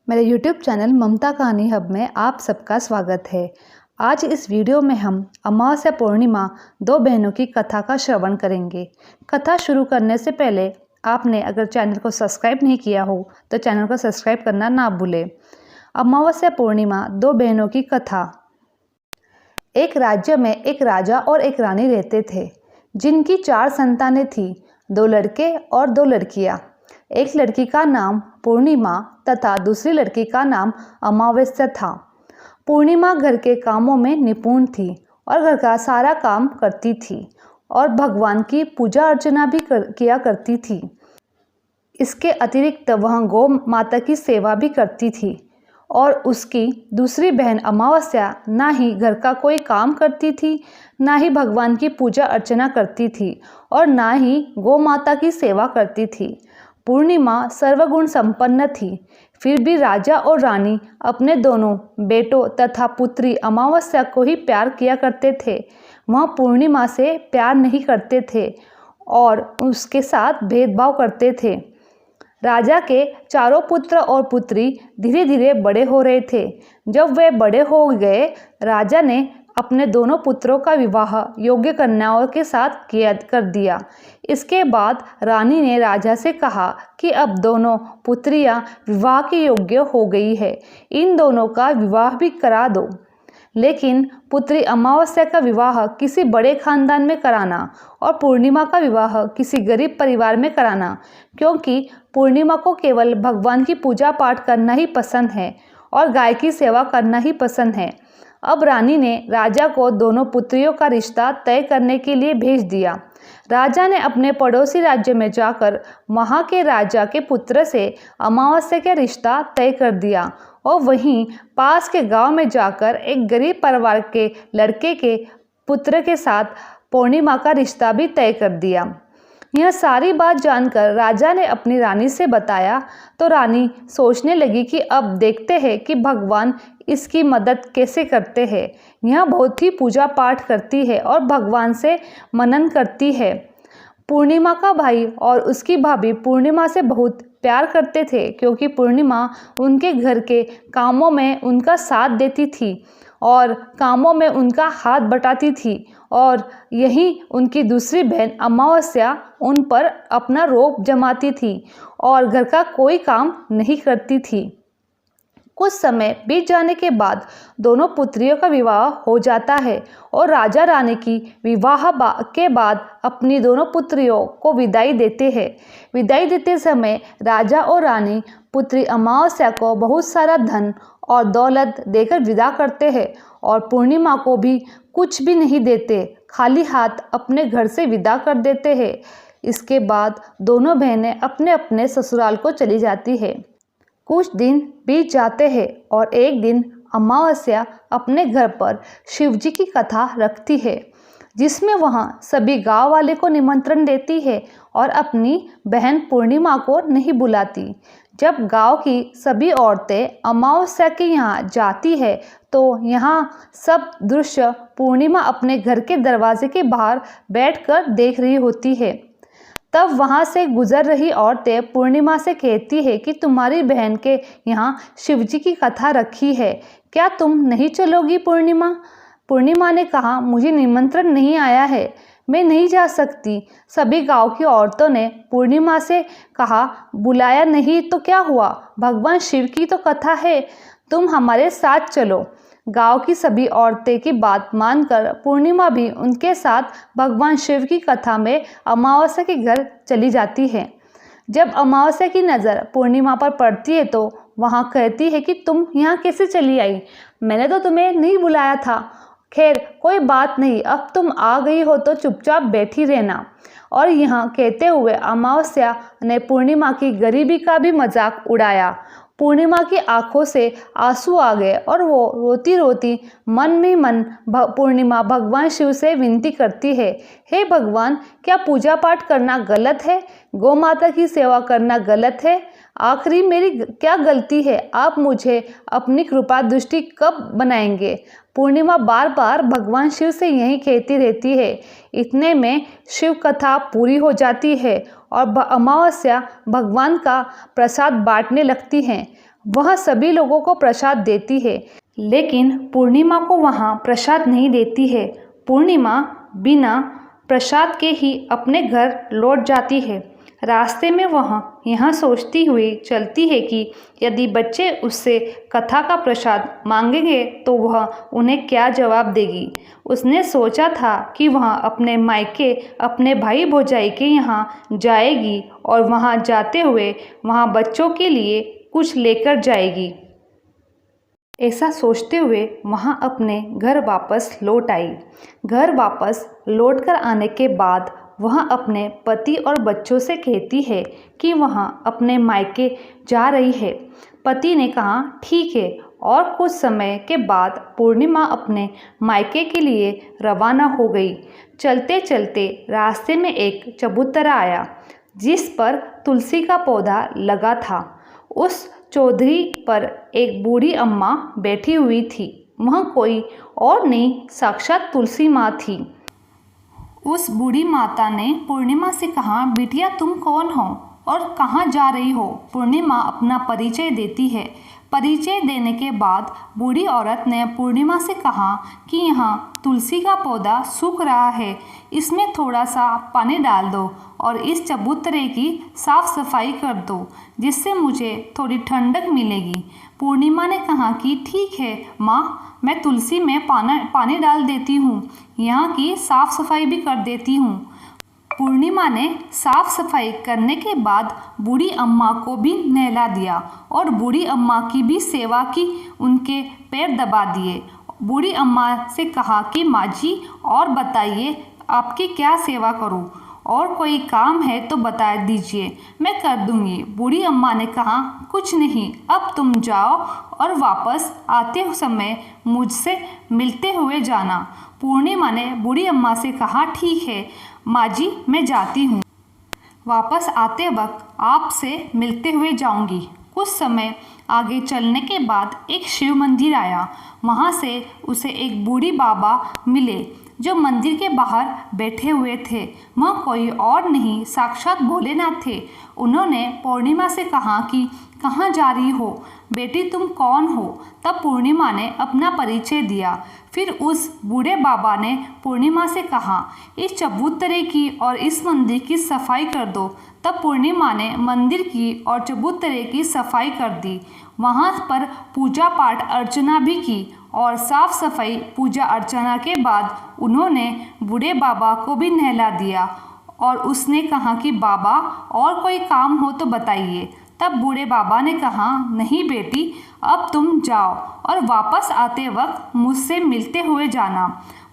मेरे YouTube channel ममता कहानी hub में आप सबका स्वागत है। आज इस वीडियो में हम अमावस्या पूर्णिमा दो बहनों की कथा का श्रवण करेंगे। कथा शुरू करने से पहले आपने अगर चैनल को सब्सक्राइब नहीं किया हो तो चैनल को सब्सक्राइब करना ना भूलें। अमावस्या पूर्णिमा दो बहनों की कथा। एक राज्य में एक राजा और एक रानी रहते थे, जिनकी 4 संतानें थीं, 2 लड़के और 2 लड़कियां। एक लड़की का नाम पूर्णिमा तथा दूसरी लड़की का नाम अमावस्या था। पूर्णिमा घर के कामों में निपुण थी और घर का सारा काम करती थी और भगवान की पूजा अर्चना भी किया करती थी। इसके अतिरिक्त वह गौ माता की सेवा भी करती थी। और उसकी दूसरी बहन अमावस्या ना ही घर का कोई काम करती थी, ना ही भगवान की पूजा अर्चना करती थी और ना ही गौ माता की सेवा करती थी। पूर्णिमा सर्वगुण संपन्न थी, फिर भी राजा और रानी अपने दोनों बेटों तथा पुत्री अमावस्या को ही प्यार किया करते थे। वह पूर्णिमा से प्यार नहीं करते थे और उसके साथ भेदभाव करते थे। राजा के चारों पुत्र और पुत्री धीरे धीरे बड़े हो रहे थे। जब वे बड़े हो गए, राजा ने अपने दोनों पुत्रों का विवाह योग्य कन्याओं के साथ कर दिया। इसके बाद रानी ने राजा से कहा कि अब दोनों पुत्रियां विवाह के योग्य हो गई है, इन दोनों का विवाह भी करा दो। लेकिन पुत्री अमावस्या का विवाह किसी बड़े खानदान में कराना और पूर्णिमा का विवाह किसी गरीब परिवार में कराना, क्योंकि पूर्णिमा को केवल भगवान की पूजा पाठ करना ही पसंद है और गाय की सेवा करना ही पसंद है। अब रानी ने राजा को दोनों पुत्रियों का रिश्ता तय करने के लिए भेज दिया। राजा ने अपने पड़ोसी राज्य में जाकर वहाँ के राजा के पुत्र से अमावस्या का रिश्ता तय कर दिया और वहीं पास के गांव में जाकर एक गरीब परिवार के लड़के के पुत्र के साथ पूर्णिमा का रिश्ता भी तय कर दिया। यह सारी बात जानकर राजा ने अपनी रानी से बताया तो रानी सोचने लगी कि अब देखते हैं कि भगवान इसकी मदद कैसे करते हैं। यह बहुत ही पूजा पाठ करती है और भगवान से मनन करती है। पूर्णिमा का भाई और उसकी भाभी पूर्णिमा से बहुत प्यार करते थे, क्योंकि पूर्णिमा उनके घर के कामों में उनका साथ देती थी और कामों में उनका हाथ बटाती थी और यही उनकी दूसरी बहन अमावस्या उन पर अपना रोब जमाती थी और घर का कोई काम नहीं करती थी। कुछ समय बीत जाने के बाद दोनों पुत्रियों का विवाह हो जाता है और राजा रानी की विवाह के बाद अपनी दोनों पुत्रियों को विदाई देते हैं। विदाई देते समय राजा और रानी पुत्री अमावस्या को बहुत सारा धन और दौलत देकर विदा करते हैं और पूर्णिमा को भी कुछ भी नहीं देते, खाली हाथ अपने घर से विदा कर देते हैं। इसके बाद दोनों बहनें अपने अपने ससुराल को चली जाती है। कुछ दिन बीत जाते हैं और एक दिन अमावस्या अपने घर पर शिवजी की कथा रखती है, जिसमें वह सभी गांव वाले को निमंत्रण देती है और अपनी बहन पूर्णिमा को नहीं बुलाती। जब गांव की सभी औरतें अमावस्या के यहाँ जाती है तो यहाँ सब दृश्य पूर्णिमा अपने घर के दरवाजे के बाहर बैठकर देख रही होती है। तब वहाँ से गुजर रही औरतें पूर्णिमा से कहती है कि तुम्हारी बहन के यहाँ शिवजी की कथा रखी है, क्या तुम नहीं चलोगी पूर्णिमा? पूर्णिमा ने कहा, मुझे निमंत्रण नहीं आया है, मैं नहीं जा सकती। सभी गांव की औरतों ने पूर्णिमा से कहा, बुलाया नहीं तो क्या हुआ, भगवान शिव की तो कथा है, तुम हमारे साथ चलो। गांव की सभी औरतें की बात मानकर पूर्णिमा भी उनके साथ भगवान शिव की कथा में अमावस्या के घर चली जाती है। जब अमावस्या की नज़र पूर्णिमा पर पड़ती है तो वहाँ कहती है कि तुम यहाँ कैसे चली आई, मैंने तो तुम्हें नहीं बुलाया था। खैर कोई बात नहीं, अब तुम आ गई हो तो चुपचाप बैठी रहना। और यहाँ कहते हुए अमावस्या ने पूर्णिमा की गरीबी का भी मजाक उड़ाया। पूर्णिमा की आंखों से आंसू आ गए और वो रोती रोती मन में मन पूर्णिमा भगवान शिव से विनती करती है, हे भगवान, क्या पूजा पाठ करना गलत है? गौ माता की सेवा करना गलत है? आखिरी मेरी क्या गलती है? आप मुझे अपनी कृपा दृष्टि कब बनाएंगे? पूर्णिमा बार बार भगवान शिव से यही कहती रहती है। इतने में शिव कथा पूरी हो जाती है और अमावस्या भगवान का प्रसाद बांटने लगती हैं। वह सभी लोगों को प्रसाद देती है, लेकिन पूर्णिमा को वहाँ प्रसाद नहीं देती है। पूर्णिमा बिना प्रसाद के ही अपने घर लौट जाती है। रास्ते में वह यह सोचती हुई चलती है कि यदि बच्चे उससे कथा का प्रसाद मांगेंगे तो वह उन्हें क्या जवाब देगी। उसने सोचा था कि वह अपने मायके अपने भाई भौजाई के यहाँ जाएगी और वहाँ जाते हुए वहाँ बच्चों के लिए कुछ लेकर जाएगी। ऐसा सोचते हुए वहाँ अपने घर वापस लौट आई। घर वापस लौटकर आने के बाद वह अपने पति और बच्चों से कहती है कि वह अपने मायके जा रही है। पति ने कहा ठीक है, और कुछ समय के बाद पूर्णिमा अपने मायके के लिए रवाना हो गई। चलते चलते रास्ते में एक चबूतरा आया जिस पर तुलसी का पौधा लगा था। उस चौधरी पर एक बूढ़ी अम्मा बैठी हुई थी। वह कोई और नहीं, साक्षात तुलसी माँ थी। उस बूढ़ी माता ने पूर्णिमा से कहा, बिटिया तुम कौन हो और कहाँ जा रही हो? पूर्णिमा अपना परिचय देती है। परिचय देने के बाद बूढ़ी औरत ने पूर्णिमा से कहा कि यहाँ तुलसी का पौधा सूख रहा है, इसमें थोड़ा सा पानी डाल दो और इस चबूतरे की साफ सफाई कर दो, जिससे मुझे थोड़ी ठंडक मिलेगी। पूर्णिमा ने कहा कि ठीक है माँ, मैं तुलसी में पानी डाल देती हूँ, यहाँ की साफ सफाई भी कर देती हूँ। पूर्णिमा ने साफ सफाई करने के बाद बूढ़ी अम्मा को भी नहला दिया और बूढ़ी अम्मा की भी सेवा की, उनके पैर दबा दिए। बूढ़ी अम्मा से कहा कि माँ जी और बताइए आपकी क्या सेवा करूँ, और कोई काम है तो बता दीजिए, मैं कर दूंगी। बूढ़ी अम्मा ने कहा कुछ नहीं, अब तुम जाओ और वापस आते समय मुझसे मिलते हुए जाना। पूर्णिमा ने बूढ़ी अम्मा से कहा ठीक है माँ जी, मैं जाती हूँ, वापस आते वक्त आपसे मिलते हुए जाऊंगी। कुछ समय आगे चलने के बाद एक शिव मंदिर आया। वहाँ से उसे एक बूढ़ी बाबा मिले जो मंदिर के बाहर बैठे हुए थे। वह कोई और नहीं, साक्षात भोलेनाथ थे। उन्होंने पूर्णिमा से कहा कि कहाँ जा रही हो बेटी, तुम कौन हो? तब पूर्णिमा ने अपना परिचय दिया। फिर उस बूढ़े बाबा ने पूर्णिमा से कहा इस चबूतरे की और इस मंदिर की सफाई कर दो। तब पूर्णिमा ने मंदिर की और चबूतरे की सफाई कर दी। वहाँ पर पूजा पाठ अर्चना भी की और साफ सफाई पूजा अर्चना के बाद उन्होंने बूढ़े बाबा को भी नहला दिया और उसने कहा कि बाबा और कोई काम हो तो बताइए। तब बूढ़े बाबा ने कहा नहीं बेटी, अब तुम जाओ और वापस आते वक्त मुझसे मिलते हुए जाना।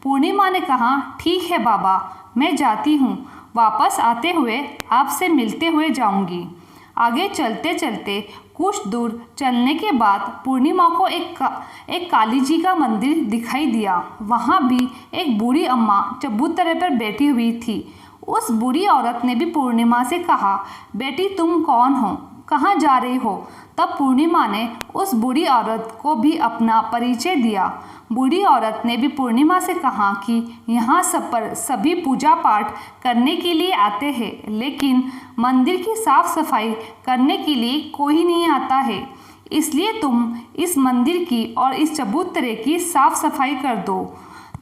पूर्णिमा ने कहा ठीक है बाबा, मैं जाती हूँ, वापस आते हुए आपसे मिलते हुए जाऊँगी। आगे चलते चलते कुछ दूर चलने के बाद पूर्णिमा को एक काली जी का मंदिर दिखाई दिया। वहाँ भी एक बूढ़ी अम्मा चबूतरे पर बैठी हुई थी। उस बूढ़ी औरत ने भी पूर्णिमा से कहा बेटी तुम कौन हो, कहाँ जा रही हो? तब पूर्णिमा ने उस बूढ़ी औरत को भी अपना परिचय दिया। बूढ़ी औरत ने भी पूर्णिमा से कहा कि यहाँ सब पर सभी पूजा पाठ करने के लिए आते हैं, लेकिन मंदिर की साफ सफाई करने के लिए कोई नहीं आता है, इसलिए तुम इस मंदिर की और इस चबूतरे की साफ सफाई कर दो।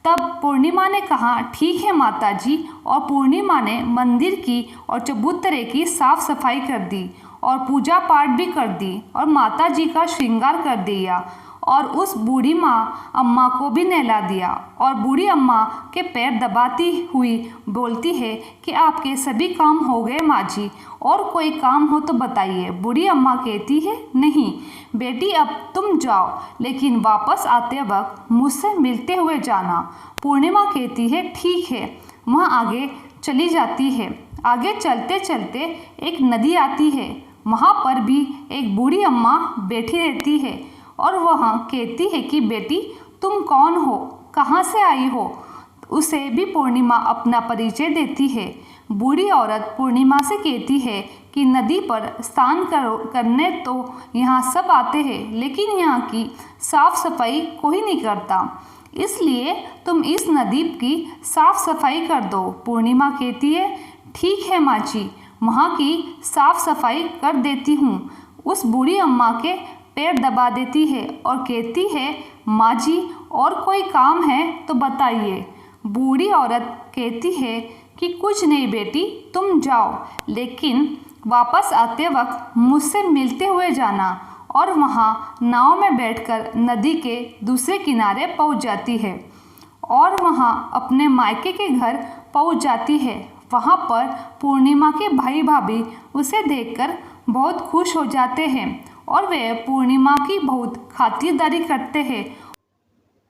तब पूर्णिमा ने कहा ठीक है माता जी, और पूर्णिमा ने मंदिर की और चबूतरे की साफ सफाई कर दी और पूजा पाठ भी कर दी और माता जी का श्रृंगार कर दिया और उस बूढ़ी अम्मा को भी नहला दिया। और बूढ़ी अम्मा के पैर दबाती हुई बोलती है कि आपके सभी काम हो गए माँ जी, और कोई काम हो तो बताइए। बूढ़ी अम्मा कहती है नहीं बेटी, अब तुम जाओ, लेकिन वापस आते वक्त मुझसे मिलते हुए जाना। पूर्णिमा कहती है ठीक है। वह आगे चली जाती है। आगे चलते चलते एक नदी आती है। वहाँ पर भी एक बूढ़ी अम्मा बैठी रहती है और वह कहती है कि बेटी तुम कौन हो, कहाँ से आई हो? उसे भी पूर्णिमा अपना परिचय देती है। बूढ़ी औरत पूर्णिमा से कहती है कि नदी पर स्नान करने तो यहाँ सब आते हैं, लेकिन यहाँ की साफ सफाई कोई नहीं करता, इसलिए तुम इस नदी की साफ सफाई कर दो। पूर्णिमा कहती है ठीक है माँ जी, वहाँ की साफ सफाई कर देती हूँ। उस बूढ़ी अम्मा के पैर दबा देती है और कहती है, माँ जी और कोई काम है तो बताइए। बूढ़ी औरत कहती है कि कुछ नहीं बेटी, तुम जाओ, लेकिन वापस आते वक्त मुझसे मिलते हुए जाना। और वहाँ नाव में बैठकर नदी के दूसरे किनारे पहुँच जाती है और वहाँ अपने मायके के घर पहुँच जाती है। वहाँ पर पूर्णिमा के भाई भाभी उसे देखकर बहुत खुश हो जाते हैं और वे पूर्णिमा की बहुत खातिरदारी करते हैं,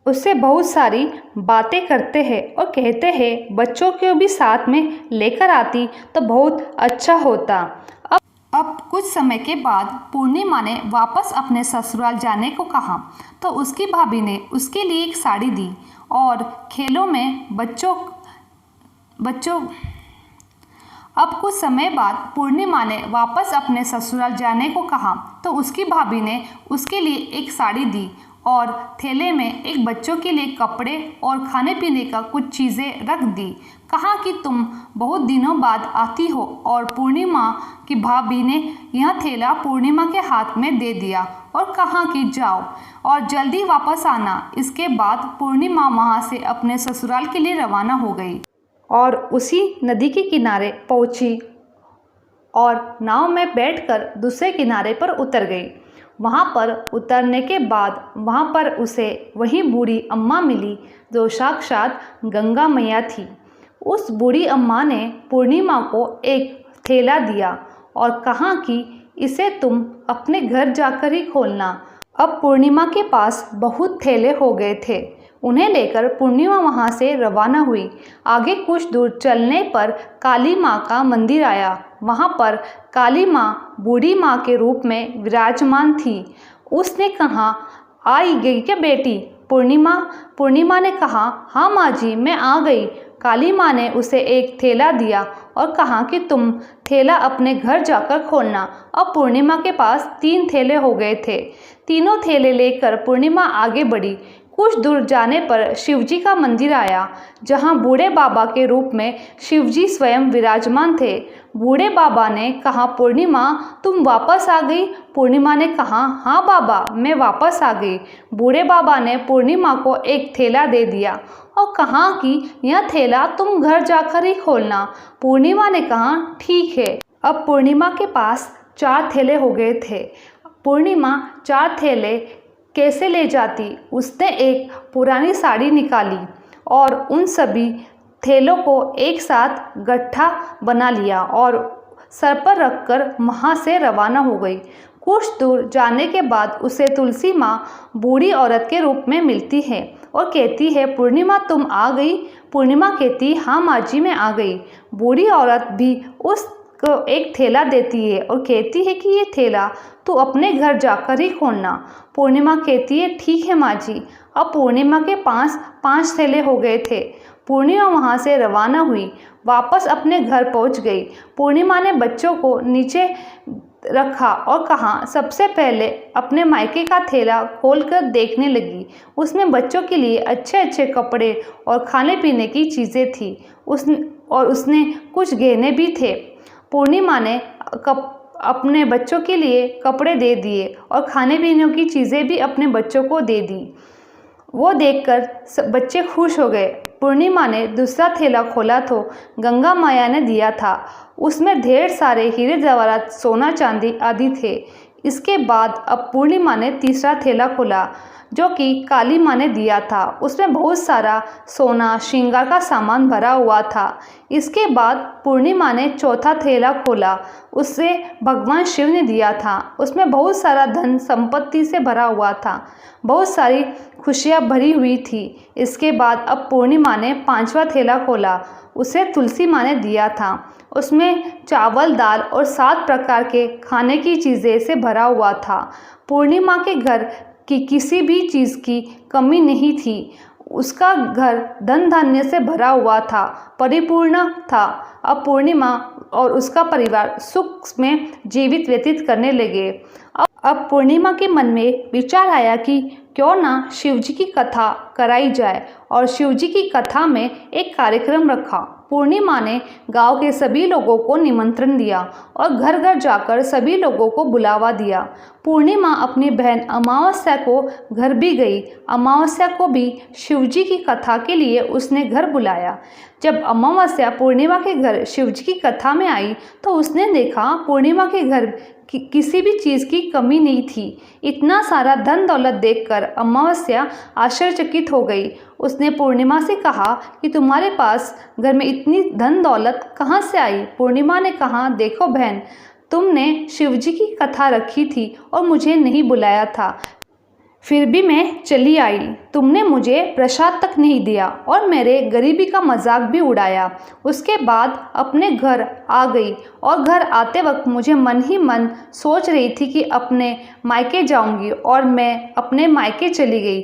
उससे बहुत सारी बातें करते हैं और कहते हैं बच्चों को भी साथ में लेकर आती तो बहुत अच्छा होता। अब कुछ समय के बाद पूर्णिमा ने वापस अपने ससुराल जाने को कहा तो उसकी भाभी ने उसके लिए एक साड़ी दी और खेलों में बच्चों अब कुछ समय बाद पूर्णिमा ने वापस अपने ससुराल जाने को कहा तो उसकी भाभी ने उसके लिए एक साड़ी दी और थैले में एक बच्चों के लिए कपड़े और खाने पीने का कुछ चीज़ें रख दी। कहा कि तुम बहुत दिनों बाद आती हो और पूर्णिमा की भाभी ने यह थैला पूर्णिमा के हाथ में दे दिया और कहा कि जाओ और जल्दी वापस आना। इसके बाद पूर्णिमा वहाँ से अपने ससुराल के लिए रवाना हो गई और उसी नदी के किनारे पहुंची और नाव में बैठकर दूसरे किनारे पर उतर गई। वहाँ पर उतरने के बाद वहाँ पर उसे वही बूढ़ी अम्मा मिली जो साक्षात गंगा मैया थी। उस बूढ़ी अम्मा ने पूर्णिमा को एक थैला दिया और कहा कि इसे तुम अपने घर जाकर ही खोलना। अब पूर्णिमा के पास बहुत थैले हो गए थे। उन्हें लेकर पूर्णिमा वहाँ से रवाना हुई। आगे कुछ दूर चलने पर काली माँ का मंदिर आया। वहाँ पर काली माँ बूढ़ी माँ के रूप में विराजमान थी। उसने कहा, आई गई क्या बेटी? पूर्णिमा ने कहा, हाँ माँ जी, मैं आ गई। काली माँ ने उसे एक थैला दिया और कहा कि तुम थैला अपने घर जाकर खोलना। अब पूर्णिमा के पास 3 थैले हो गए थे। तीनों थैले लेकर पूर्णिमा आगे बढ़ी। कुछ दूर जाने पर शिवजी का मंदिर आया जहां बूढ़े बाबा के रूप में शिवजी स्वयं विराजमान थे। बूढ़े बाबा ने कहा, पूर्णिमा तुम वापस आ गई? पूर्णिमा ने कहा, हाँ बाबा, मैं वापस आ गई। बूढ़े बाबा ने पूर्णिमा को एक थैला दे दिया और कहा कि यह थैला तुम घर जाकर ही खोलना। पूर्णिमा ने कहा, ठीक है। अब पूर्णिमा के पास 4 थैले हो गए थे। पूर्णिमा 4 थैले कैसे ले जाती? उसने एक पुरानी साड़ी निकाली और उन सभी थैलों को एक साथ गट्ठा बना लिया और सर पर रखकर वहाँ से रवाना हो गई। कुछ दूर जाने के बाद उसे तुलसी माँ बूढ़ी औरत के रूप में मिलती है और कहती है, पूर्णिमा तुम आ गई? पूर्णिमा कहती, हाँ माँ जी, मैं आ गई। बूढ़ी औरत भी उसको एक थैला देती है और कहती है कि ये थैला तू अपने घर जाकर ही खोलना। पूर्णिमा कहती है, ठीक है माँ जी। अब पूर्णिमा के पास 5 थैले हो गए थे। पूर्णिमा वहाँ से रवाना हुई, वापस अपने घर पहुँच गई। पूर्णिमा ने बच्चों को नीचे रखा और कहा, सबसे पहले अपने मायके का थैला खोलकर देखने लगी। उसमें बच्चों के लिए अच्छे अच्छे कपड़े और खाने पीने की चीज़ें थी। उसने कुछ गहने भी थे। पूर्णिमा ने अपने बच्चों के लिए कपड़े दे दिए और खाने पीने की चीज़ें भी अपने बच्चों को दे दी। वो देखकर बच्चे खुश हो गए। पूर्णिमा ने दूसरा थैला खोला तो गंगा माया ने दिया था। उसमें ढेर सारे हीरे जवाहरात, सोना चांदी आदि थे। इसके बाद अब पूर्णिमा ने तीसरा थैला खोला जो कि काली माँ ने दिया था। उसमें बहुत सारा सोना श्रृंगार का सामान भरा हुआ था। इसके बाद पूर्णिमा ने चौथा थैला खोला, उसे भगवान शिव ने दिया था। उसमें बहुत सारा धन संपत्ति से भरा हुआ था, बहुत सारी खुशियाँ भरी हुई थी। इसके बाद अब पूर्णिमा ने 5वां थैला खोला, उसे तुलसी माँ ने दिया था। उसमें चावल, दाल और 7 प्रकार के खाने की चीज़ें से भरा हुआ था। पूर्णिमा के घर की किसी भी चीज़ की कमी नहीं थी। उसका घर धन धान्य से भरा हुआ था, परिपूर्ण था। अब पूर्णिमा और उसका परिवार सुख में जीवित व्यतीत करने लगे। अब पूर्णिमा के मन में विचार आया कि क्यों ना शिवजी की कथा कराई जाए और शिवजी की कथा में एक कार्यक्रम रखा। पूर्णिमा ने गांव के सभी लोगों को निमंत्रण दिया और घर घर जाकर सभी लोगों को बुलावा दिया। पूर्णिमा अपनी बहन अमावस्या को घर भी गई। अमावस्या को भी शिवजी की कथा के लिए उसने घर बुलाया। जब अमावस्या पूर्णिमा के घर शिवजी की कथा में आई तो उसने देखा पूर्णिमा के घर किसी भी चीज़ की कमी नहीं थी। इतना सारा धन दौलत देखकर अमावस्या आश्चर्यचकित हो गई। उसने पूर्णिमा से कहा कि तुम्हारे पास घर में इतनी धन दौलत कहाँ से आई? पूर्णिमा ने कहा, देखो बहन, तुमने शिवजी की कथा रखी थी और मुझे नहीं बुलाया था, फिर भी मैं चली आई। तुमने मुझे प्रसाद तक नहीं दिया और मेरे गरीबी का मजाक भी उड़ाया। उसके बाद अपने घर आ गई और घर आते वक्त मुझे मन ही मन सोच रही थी कि अपने मायके जाऊंगी और मैं अपने मायके चली गई।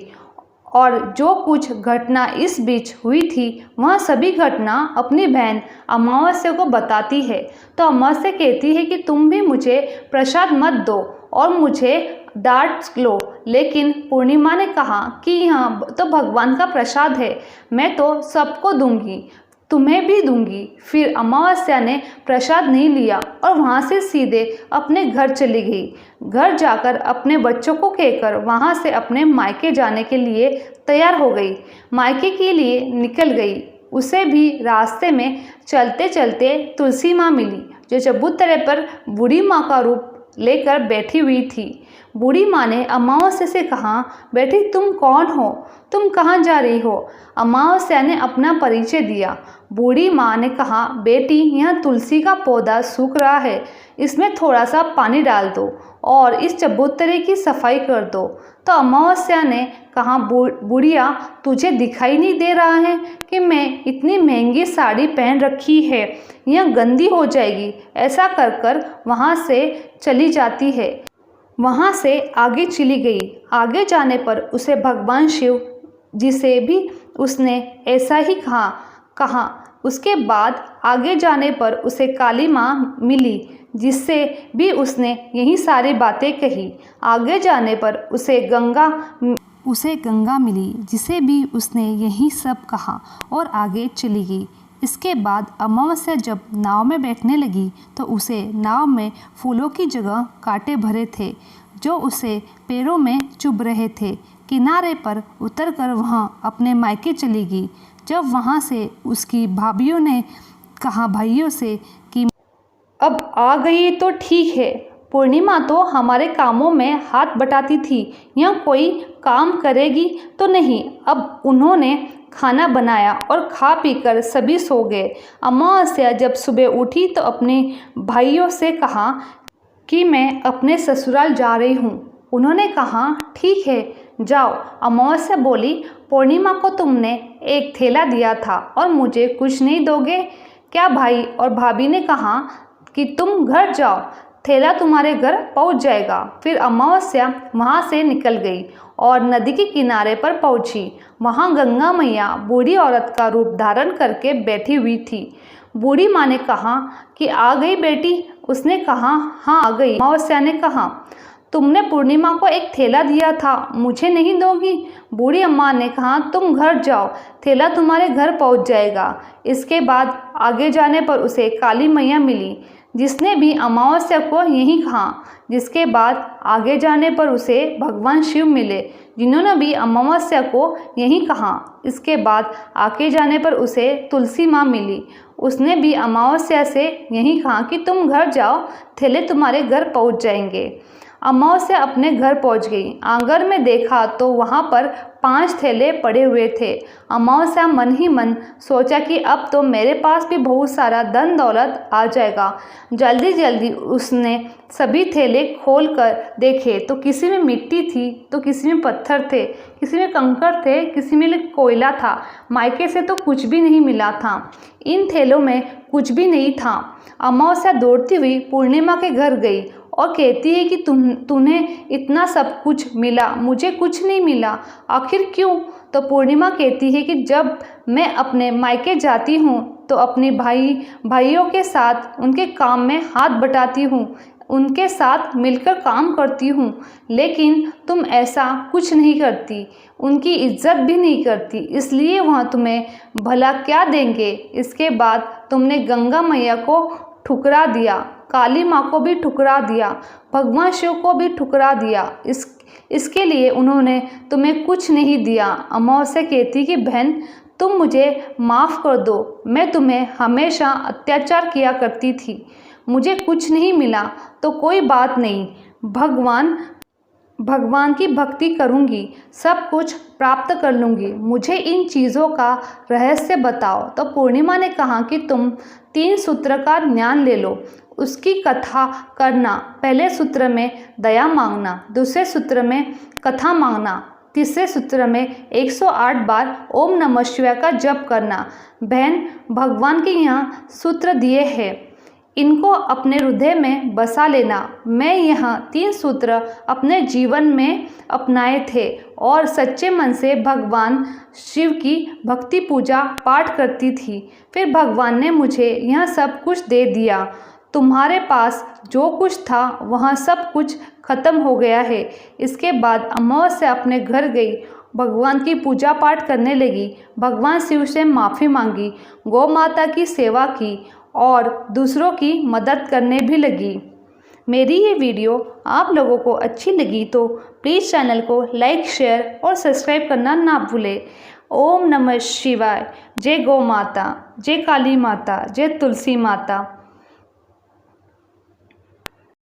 और जो कुछ घटना इस बीच हुई थी वह सभी घटना अपनी बहन अमावस्या को बताती है। तो अमावस्या कहती है कि तुम भी मुझे प्रसाद मत दो और मुझे डांट लो। लेकिन पूर्णिमा ने कहा कि यहाँ तो भगवान का प्रसाद है, मैं तो सबको दूंगी, तुम्हें भी दूंगी। फिर अमावस्या ने प्रसाद नहीं लिया और वहाँ से सीधे अपने घर चली गई। घर जाकर अपने बच्चों को कहकर वहाँ से अपने मायके जाने के लिए तैयार हो गई। मायके के लिए निकल गई। उसे भी रास्ते में चलते चलते तुलसी माँ मिली, जो चबूतरे पर बूढ़ी माँ का रूप लेकर बैठी हुई थी। बूढ़ी माँ ने अमावस्या से कहा, बेटी तुम कौन हो? तुम कहाँ जा रही हो? अमावस्या ने अपना परिचय दिया। बूढ़ी माँ ने कहा, बेटी यह तुलसी का पौधा सूख रहा है, इसमें थोड़ा सा पानी डाल दो और इस चबूतरे की सफाई कर दो। तो अमावस्या ने कहा, बुढ़िया तुझे दिखाई नहीं दे रहा है कि मैं इतनी महंगी साड़ी पहन रखी है, यह गंदी हो जाएगी। ऐसा कर कर वहाँ से चली जाती है। वहाँ से आगे चली गई। आगे जाने पर उसे भगवान शिव जिसे भी उसने ऐसा ही कहा। उसके बाद आगे जाने पर उसे काली माँ मिली, जिससे भी उसने यही सारी बातें कही। आगे जाने पर उसे गंगा मिली, जिसे भी उसने यही सब कहा और आगे चली गई। इसके बाद अमावस्या जब नाव में बैठने लगी तो उसे नाव में फूलों की जगह कांटे भरे थे, जो उसे पैरों में चुभ रहे थे। किनारे पर उतरकर वह अपने मायके चली गई। जब वहाँ से उसकी भाभीयों ने कहा भाइयों से कि अब आ गई तो ठीक है, पूर्णिमा तो हमारे कामों में हाथ बटाती थी, यह कोई काम करेगी तो नहीं। अब उन्होंने खाना बनाया और खा पीकर सभी सो गए। अमावस्या जब सुबह उठी तो अपने भाइयों से कहा कि मैं अपने ससुराल जा रही हूँ। उन्होंने कहा ठीक है जाओ। अमावस्या बोली, पूर्णिमा को तुमने एक थैला दिया था और मुझे कुछ नहीं दोगे क्या? भाई और भाभी ने कहा कि तुम घर जाओ, थैला तुम्हारे घर पहुंच जाएगा। फिर अमावस्या वहां से निकल गई और नदी के किनारे पर पहुंची। वहां गंगा मैया बूढ़ी औरत का रूप धारण करके बैठी हुई थी। बूढ़ी माँ ने कहा कि आ गई बेटी? उसने कहा हाँ आ गई। अमावस्या ने कहा तुमने पूर्णिमा को एक थैला दिया था, मुझे नहीं दोगी? बूढ़ी अम्मा ने कहा तुम घर जाओ, थैला तुम्हारे घर पहुंच जाएगा। इसके बाद आगे जाने पर उसे काली मैया मिली, जिसने भी अमावस्या को यही कहा। जिसके बाद आगे जाने पर उसे भगवान शिव मिले, जिन्होंने भी अमावस्या को यही कहा। इसके बाद आगे जाने पर उसे तुलसी माँ मिली, उसने भी अमावस्या से यही कहा कि तुम घर जाओ, थैले तुम्हारे घर पहुंच जाएंगे। अमावस्या अपने घर पहुंच गई। आंगन में देखा तो वहां पर 5 थैले पड़े हुए थे। अमावस्या मन ही मन सोचा कि अब तो मेरे पास भी बहुत सारा धन दौलत आ जाएगा। जल्दी जल्दी उसने सभी थैले खोल कर देखे तो किसी में मिट्टी थी तो किसी में पत्थर थे, किसी में कंकड़ थे, किसी में कोयला था। मायके से तो कुछ भी नहीं मिला था। इन थैलों में कुछ भी नहीं था। अमावस्या दौड़ती हुई पूर्णिमा के घर गई और कहती है कि तुम्हें इतना सब कुछ मिला, मुझे कुछ नहीं मिला, आखिर क्यों? तो पूर्णिमा कहती है कि जब मैं अपने मायके जाती हूँ तो अपने भाइयों के साथ उनके काम में हाथ बटाती हूँ उनके साथ मिलकर काम करती हूँ, लेकिन तुम ऐसा कुछ नहीं करती, उनकी इज्जत भी नहीं करती, इसलिए वह तुम्हें भला क्या देंगे। इसके बाद तुमने गंगा मैया को ठुकरा दिया, काली माँ को भी ठुकरा दिया, भगवान शिव को भी ठुकरा दिया। इसके लिए उन्होंने तुम्हें कुछ नहीं दिया। अमावस्या कहती कि बहन, तुम मुझे माफ़ कर दो, मैं तुम्हें हमेशा अत्याचार किया करती थी, मुझे कुछ नहीं मिला तो कोई बात नहीं, भगवान की भक्ति करूंगी, सब कुछ प्राप्त कर लूँगी, मुझे इन चीज़ों का रहस्य बताओ। तो पूर्णिमा ने कहा कि तुम 3 सूत्र का ज्ञान ले लो, उसकी कथा करना। पहले सूत्र में दया मांगना, दूसरे सूत्र में कथा मांगना, तीसरे सूत्र में 108 बार ओम नमः शिवाय का जप करना। बहन, भगवान के यहाँ सूत्र दिए हैं, इनको अपने हृदय में बसा लेना। मैं यह 3 सूत्र अपने जीवन में अपनाए थे और सच्चे मन से भगवान शिव की भक्ति पूजा पाठ करती थी। फिर भगवान ने मुझे यह सब कुछ दे दिया। तुम्हारे पास जो कुछ था वह सब कुछ खत्म हो गया है। इसके बाद अमावस्या अपने घर गई, भगवान की पूजा पाठ करने लगी, भगवान शिव से माफ़ी मांगी, गौ माता की सेवा की और दूसरों की मदद करने भी लगी। मेरी ये वीडियो आप लोगों को अच्छी लगी तो प्लीज़ चैनल को लाइक, शेयर और सब्सक्राइब करना ना भूलें। ओम नमः शिवाय। जय गौ माता, जय काली माता, जय तुलसी माता।